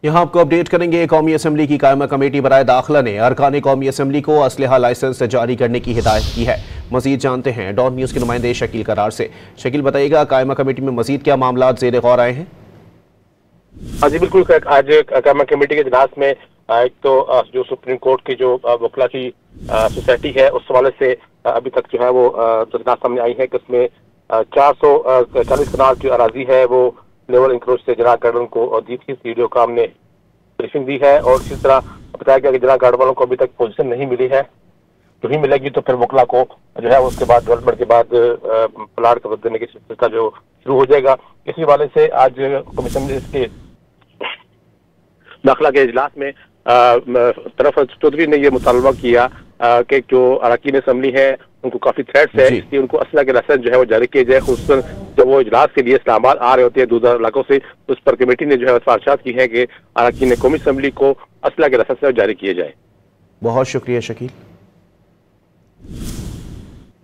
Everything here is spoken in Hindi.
यहाँ आपको अपडेट करेंगे। कौमी असम्बली की कायमा कमेटी बराए दाखिला ने अरकान कौमी असम्बली को असलहा लाइसेंस जारी करने की हिदायत की है। मजीद जानते हैं डॉन न्यूज़ के नुमाइंदे शकील करार से। शकील, बताइएगा कायमा कमेटी में मजीद क्या मामला ज़ेर गौर आए हैं? हाँ जी बिल्कुल, आज कायमा कमेटी के इजलास में एक तो जो सुप्रीम कोर्ट की जो वकला की सोसाइटी है उस हवाले से अभी तक जो है वो तफसीलात सामने आई है कि उसमें 440 कनाल जो अराजी है वो लेवल इंक्रोच से जना गार्डन को दी थी। सीडीओ काम ने ब्रीफिंग दी है और इसी तरह बताया गया कि जना गार्डन वालों को अभी तक पोजीशन नहीं मिली है। जो ही मिलेगी तो फिर वकला को जो है उसके बाद डेवलपमेंट के बाद प्लाट कब्जा देने की सिलसिला जो शुरू हो जाएगा। इसी वाले से आज कमीशन के दाखिला के इजलास में तरफ चौधरी ने यह मुतालबा किया कि जो अरकान असम्बली है उनको काफी थ्रेट्स है, इसलिए उनको असला के लाइसेंस जो है वो जारी किए जाए। खुसूसन जब वो इजलास के लिए इस्लामाबाद आ रहे होते हैं दूसरे इलाकों से, तो उस पर कमेटी ने जो है सिफारिशात की है कि अरकान कौमी असम्बली को असला के लाइसेंस जारी किए जाए। बहुत शुक्रिया शकील।